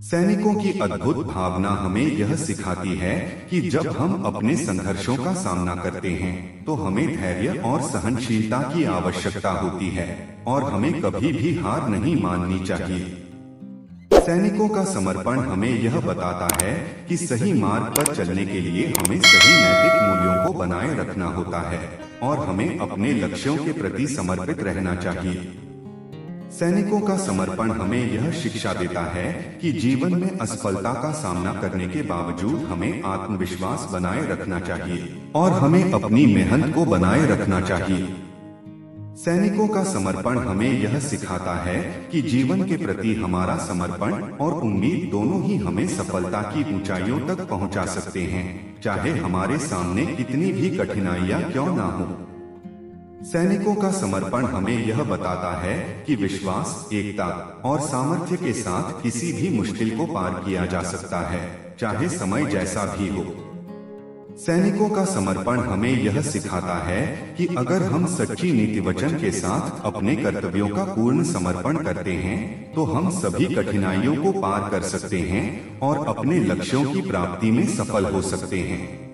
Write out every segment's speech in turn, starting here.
सैनिकों की अद्भुत भावना हमें यह सिखाती है कि जब हम अपने संघर्षों का सामना करते हैं तो हमें धैर्य और सहनशीलता की आवश्यकता होती है और हमें कभी भी हार नहीं माननी चाहिए। सैनिकों का समर्पण हमें यह बताता है कि सही मार्ग पर चलने के लिए हमें सही नैतिक मूल्यों को बनाए रखना होता है और हमें अपने लक्ष्यों के प्रति समर्पित रहना चाहिए। सैनिकों का समर्पण हमें यह शिक्षा देता है कि जीवन में असफलता का सामना करने के बावजूद हमें आत्मविश्वास बनाए रखना चाहिए और हमें अपनी मेहनत को बनाए रखना चाहिए। सैनिकों का समर्पण हमें यह सिखाता है कि जीवन के प्रति हमारा समर्पण और उम्मीद दोनों ही हमें सफलता की ऊंचाइयों तक पहुंचा सकते हैं, चाहे हमारे सामने कितनी भी कठिनाइयां क्यों ना हो। सैनिकों का समर्पण हमें यह बताता है कि विश्वास, एकता और सामर्थ्य के साथ किसी भी मुश्किल को पार किया जा सकता है, चाहे समय जैसा भी हो। सैनिकों का समर्पण हमें यह सिखाता है कि अगर हम सच्ची नीति वचन के साथ अपने कर्तव्यों का पूर्ण समर्पण करते हैं तो हम सभी कठिनाइयों को पार कर सकते हैं और अपने लक्ष्यों की प्राप्ति में सफल हो सकते हैं।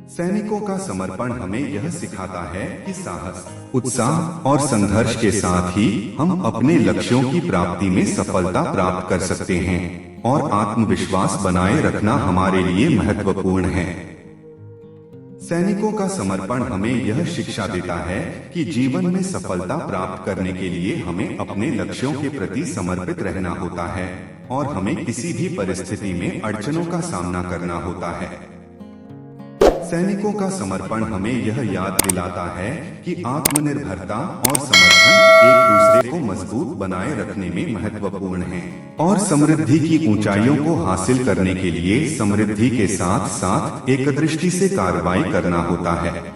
सैनिकों का समर्पण हमें यह सिखाता है कि साहस, उत्साह और संघर्ष के साथ ही हम अपने लक्ष्यों की प्राप्ति में सफलता प्राप्त कर सकते हैं और आत्मविश्वास बनाए रखना हमारे लिए महत्वपूर्ण है। सैनिकों का समर्पण हमें यह शिक्षा देता है कि जीवन में सफलता प्राप्त करने के लिए हमें अपने लक्ष्यों के प्रति समर्पित रहना होता है और हमें किसी भी परिस्थिति में अड़चनों का सामना करना होता है। सैनिकों का समर्पण हमें यह याद दिलाता है कि आत्मनिर्भरता और समर्थन एक दूसरे को मजबूत बनाए रखने में महत्वपूर्ण है और समृद्धि की ऊंचाइयों को हासिल करने के लिए समृद्धि के साथ साथ एकदृष्टि से कार्रवाई करना होता है।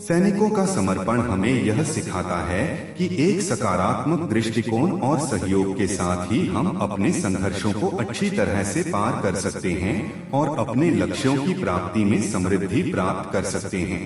सैनिकों का समर्पण हमें यह सिखाता है कि एक सकारात्मक दृष्टिकोण और सहयोग के साथ ही हम अपने संघर्षों को अच्छी तरह से पार कर सकते हैं और अपने लक्ष्यों की प्राप्ति में समृद्धि प्राप्त कर सकते हैं।